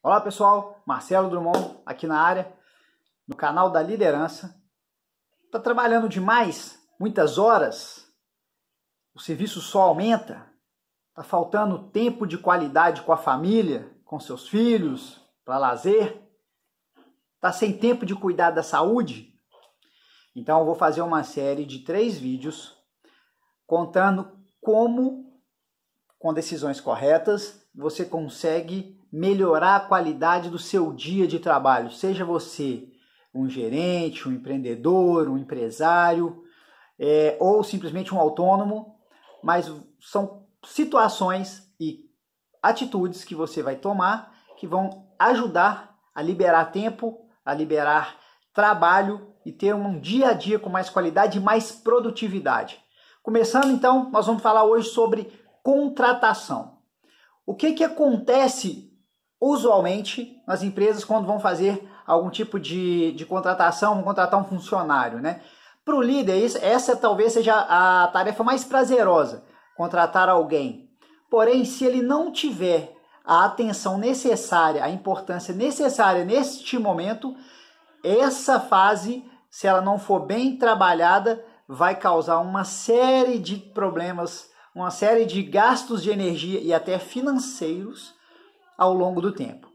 Olá pessoal, Marcelo Drummond aqui na área, no canal da liderança. Está trabalhando demais, muitas horas, o serviço só aumenta, está faltando tempo de qualidade com a família, com seus filhos, para lazer, está sem tempo de cuidar da saúde. Então eu vou fazer uma série de 3 vídeos contando como, com decisões corretas, você consegue melhorar a qualidade do seu dia de trabalho. Seja você um gerente, um empreendedor, um empresário, ou simplesmente um autônomo, mas são situações e atitudes que você vai tomar que vão ajudar a liberar tempo, a liberar trabalho e ter um dia a dia com mais qualidade e mais produtividade. Começando então, nós vamos falar hoje sobre contratação. O que acontece usualmente nas empresas quando vão fazer algum tipo de contratação, vão contratar um funcionário, né? Para o líder, essa talvez seja a tarefa mais prazerosa, contratar alguém. Porém, se ele não tiver a atenção necessária, a importância necessária neste momento, essa fase, se ela não for bem trabalhada, vai causar uma série de problemas, uma série de gastos de energia e até financeiros ao longo do tempo.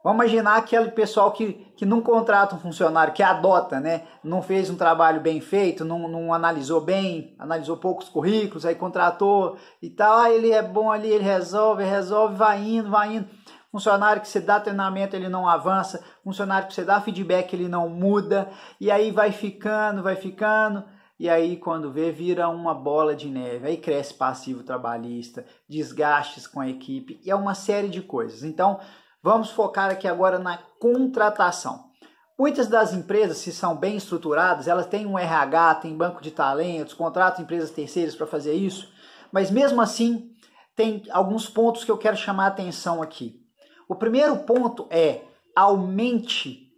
Vamos imaginar aquele pessoal que não contrata um funcionário, que adota, né? Não fez um trabalho bem feito, não analisou bem, analisou poucos currículos, aí contratou e tal, ele é bom ali, ele resolve, vai indo. Funcionário que você dá treinamento, ele não avança, funcionário que você dá feedback, ele não muda, e aí vai ficando, e aí quando vê, vira uma bola de neve, aí cresce passivo trabalhista, desgastes com a equipe, e é uma série de coisas. Então, vamos focar aqui agora na contratação. Muitas das empresas, se são bem estruturadas, elas têm um RH, têm banco de talentos, contratam empresas terceiras para fazer isso, mas mesmo assim, tem alguns pontos que eu quero chamar a atenção aqui. O primeiro ponto é aumente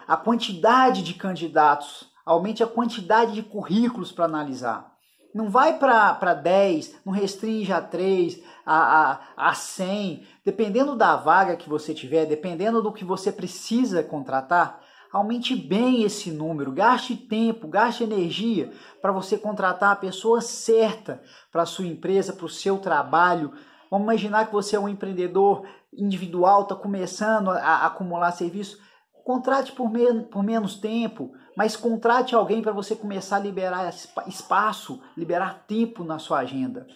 a quantidade de candidatos, aumente a quantidade de currículos para analisar. Não vai para 10, não restringe a 3, a 100. Dependendo da vaga que você tiver, dependendo do que você precisa contratar, aumente bem esse número, gaste tempo, gaste energia para você contratar a pessoa certa para a sua empresa, para o seu trabalho. Vamos imaginar que você é um empreendedor individual, está começando a acumular serviço. Contrate por menos tempo, mas contrate alguém para você começar a liberar espaço, liberar tempo na sua agenda.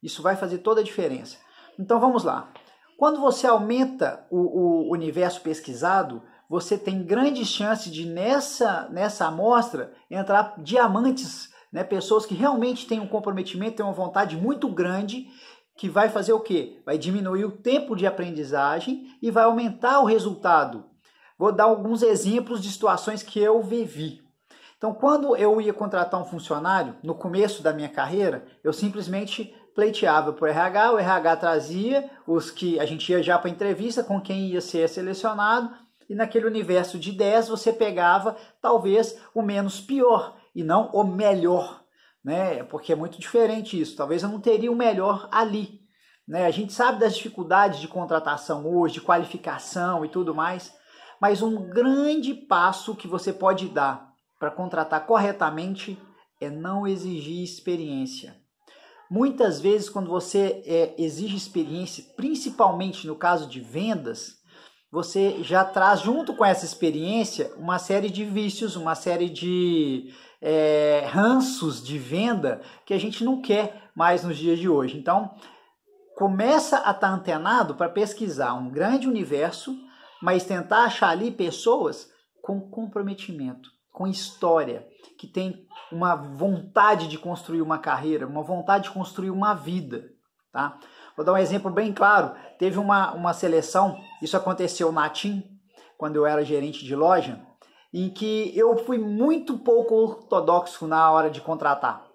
Isso vai fazer toda a diferença. Então vamos lá. Quando você aumenta o universo pesquisado, você tem grandes chances de nessa amostra entrar diamantes, né? Pessoas que realmente têm um comprometimento, têm uma vontade muito grande, que vai fazer o quê? Vai diminuir o tempo de aprendizagem e vai aumentar o resultado. Vou dar alguns exemplos de situações que eu vivi. Então, quando eu ia contratar um funcionário, no começo da minha carreira, eu simplesmente pleiteava para o RH, o RH trazia os que a gente ia já para a entrevista com quem ia ser selecionado, e naquele universo de 10 você pegava talvez o menos pior e não o melhor, né? Porque é muito diferente isso. Talvez eu não teria o melhor ali, né? A gente sabe das dificuldades de contratação hoje, de qualificação e tudo mais, mas um grande passo que você pode dar para contratar corretamente é não exigir experiência. Muitas vezes, quando você exige experiência, principalmente no caso de vendas, você já traz junto com essa experiência uma série de vícios, uma série de ranços de venda que a gente não quer mais nos dias de hoje. Então, começa a estar antenado para pesquisar um grande universo, mas tentar achar ali pessoas com comprometimento, com história, que tem uma vontade de construir uma carreira, uma vontade de construir uma vida, tá? Vou dar um exemplo bem claro. Teve uma seleção, isso aconteceu na TIM, quando eu era gerente de loja, em que eu fui muito pouco ortodoxo na hora de contratar.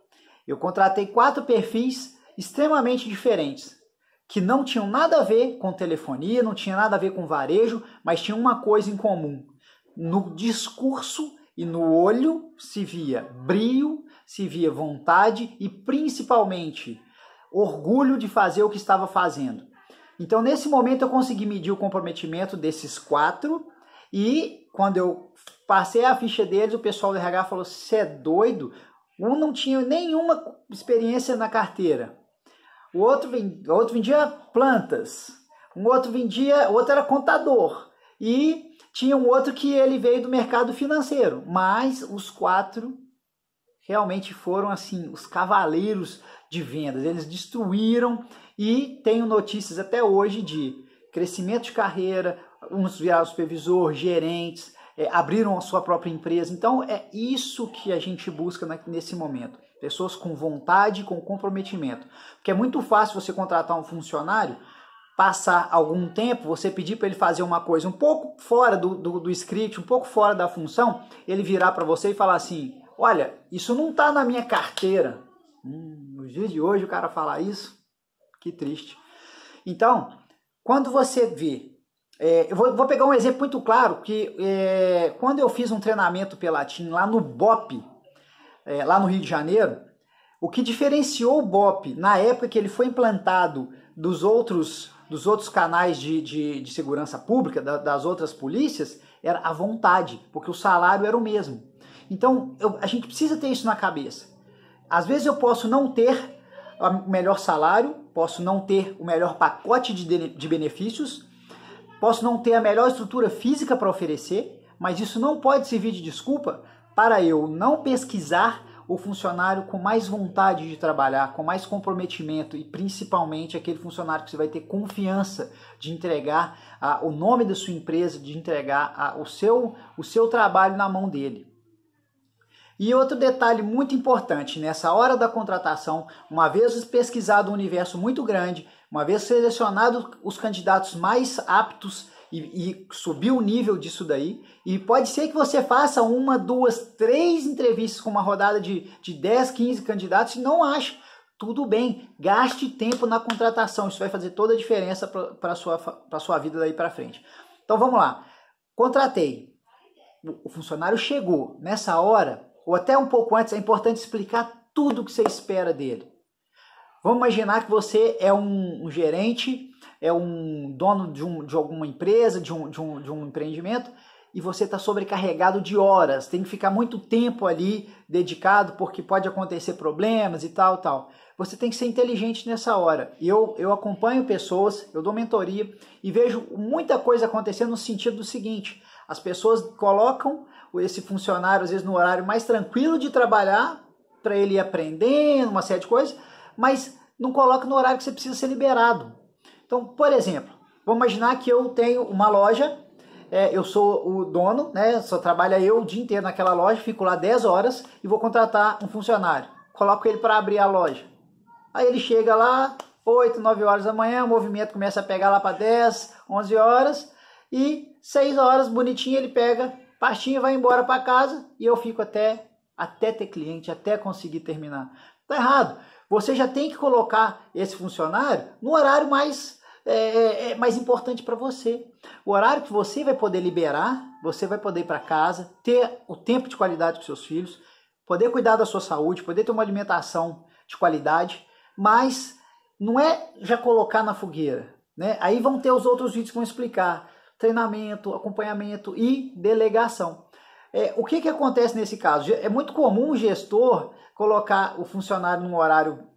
Eu contratei 4 perfis extremamente diferentes, que não tinham nada a ver com telefonia, não tinha nada a ver com varejo, mas tinham uma coisa em comum. No discurso e no olho se via brio, se via vontade e principalmente orgulho de fazer o que estava fazendo. Então, nesse momento, eu consegui medir o comprometimento desses 4 e quando eu passei a ficha deles, o pessoal do RH falou, você é doido? Um não tinha nenhuma experiência na carteira. O outro vendia plantas. O outro era contador. E tinha um outro que ele veio do mercado financeiro. Mas os 4 realmente foram assim, os cavaleiros de vendas. Eles destruíram e tenho notícias até hoje de crescimento de carreira, uns viraram supervisor, gerentes, abriram a sua própria empresa. Então é isso que a gente busca nesse momento. Pessoas com vontade, com comprometimento. Porque é muito fácil você contratar um funcionário, passar algum tempo, você pedir para ele fazer uma coisa um pouco fora do script, um pouco fora da função, ele virar para você e falar assim, olha, isso não está na minha carteira. Nos dias de hoje o cara falar isso, que triste. Então, quando você vê, eu vou pegar um exemplo muito claro, que quando eu fiz um treinamento pela TIM lá no BOP, lá no Rio de Janeiro, o que diferenciou o BOP na época que ele foi implantado dos outros canais de segurança pública, das outras polícias, era a vontade, porque o salário era o mesmo. Então, a gente precisa ter isso na cabeça. Às vezes eu posso não ter o melhor salário, posso não ter o melhor pacote de benefícios, posso não ter a melhor estrutura física para oferecer, mas isso não pode servir de desculpa para eu não pesquisar o funcionário com mais vontade de trabalhar, com mais comprometimento e principalmente aquele funcionário que você vai ter confiança de entregar o nome da sua empresa, de entregar o seu trabalho na mão dele. E outro detalhe muito importante, nessa hora da contratação, uma vez pesquisado um universo muito grande, uma vez selecionado os candidatos mais aptos e subir o nível disso daí, e pode ser que você faça 1, 2, 3 entrevistas com uma rodada de 10, 15 candidatos e não ache. Tudo bem, gaste tempo na contratação, isso vai fazer toda a diferença para a sua vida daí para frente. Então vamos lá, contratei, o funcionário chegou, nessa hora, ou até um pouco antes, é importante explicar tudo o que você espera dele. Vamos imaginar que você é um gerente, é um dono de alguma empresa, de um empreendimento, e você está sobrecarregado de horas, tem que ficar muito tempo ali dedicado, porque pode acontecer problemas e tal. Você tem que ser inteligente nessa hora. E eu acompanho pessoas, eu dou mentoria, e vejo muita coisa acontecendo no sentido do seguinte, as pessoas colocam esse funcionário, às vezes, no horário mais tranquilo de trabalhar, para ele ir aprendendo uma série de coisas, mas não coloca no horário que você precisa ser liberado. Então, por exemplo, vamos imaginar que eu tenho uma loja, eu sou o dono, né? Só trabalha eu o dia inteiro naquela loja, fico lá 10 horas e vou contratar um funcionário. Coloco ele para abrir a loja. Aí ele chega lá, 8, 9 horas da manhã, o movimento começa a pegar lá para 10, 11 horas e 6 horas, bonitinho, ele pega pastinha, vai embora para casa e eu fico até ter cliente, até conseguir terminar. Tá errado. Você já tem que colocar esse funcionário no horário mais importante para você. O horário que você vai poder liberar, você vai poder ir para casa, ter o tempo de qualidade com seus filhos, poder cuidar da sua saúde, poder ter uma alimentação de qualidade, mas não é já colocar na fogueira, né? Aí vão ter os outros vídeos que vão explicar treinamento, acompanhamento e delegação. O que acontece nesse caso? É muito comum o gestor colocar o funcionário num horário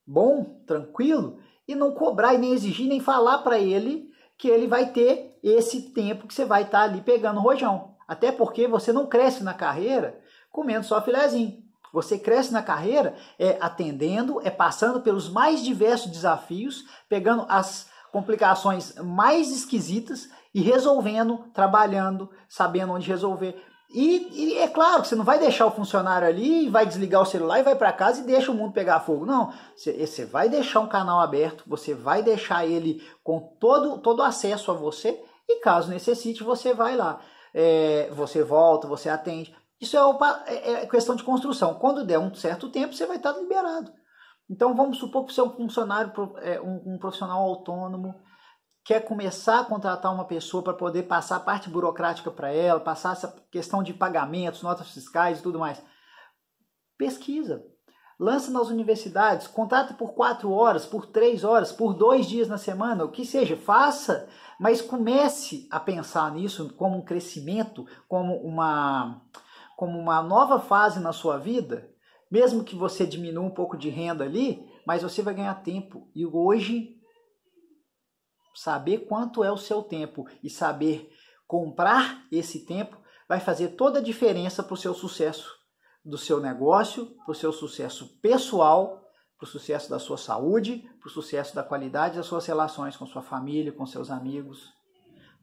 bom, tranquilo, e não cobrar e nem exigir, nem falar para ele que ele vai ter esse tempo que você vai estar ali pegando rojão. Até porque você não cresce na carreira comendo só filezinho. Você cresce na carreira atendendo, passando pelos mais diversos desafios, pegando as complicações mais esquisitas e resolvendo, trabalhando, sabendo onde resolver. E é claro que você não vai deixar o funcionário ali, vai desligar o celular e vai para casa e deixa o mundo pegar fogo. Não, você vai deixar um canal aberto, você vai deixar ele com todo acesso a você e caso necessite, você vai lá. Você volta, você atende. Isso é questão de construção. Quando der um certo tempo, você vai estar liberado. Então vamos supor que você é um funcionário, um profissional autônomo, quer começar a contratar uma pessoa para poder passar a parte burocrática para ela, passar essa questão de pagamentos, notas fiscais e tudo mais. Pesquisa. lança nas universidades, contrata por 4 horas, por 3 horas, por 2 dias na semana, o que seja, faça, mas comece a pensar nisso como um crescimento, como uma nova fase na sua vida, mesmo que você diminua um pouco de renda ali, mas você vai ganhar tempo. E hoje, saber quanto é o seu tempo e saber comprar esse tempo vai fazer toda a diferença para o seu sucesso do seu negócio, para o seu sucesso pessoal, para o sucesso da sua saúde, para o sucesso da qualidade das suas relações com sua família, com seus amigos,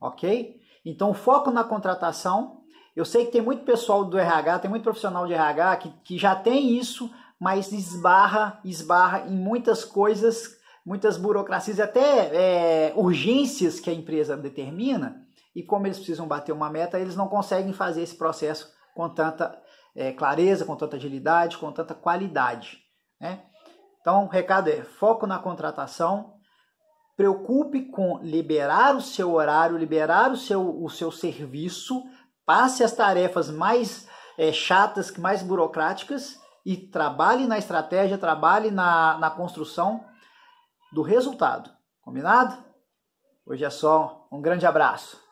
ok? Então, o foco na contratação. Eu sei que tem muito pessoal do RH, tem muito profissional de RH que já tem isso, mas esbarra em muitas coisas, muitas burocracias, até urgências que a empresa determina, e como eles precisam bater uma meta, eles não conseguem fazer esse processo com tanta clareza, com tanta agilidade, com tanta qualidade, né? Então, o recado é foco na contratação, preocupe com liberar o seu horário, liberar o seu serviço, passe as tarefas mais chatas, mais burocráticas e trabalhe na estratégia, trabalhe na construção do resultado. Combinado? Hoje é só. Um grande abraço.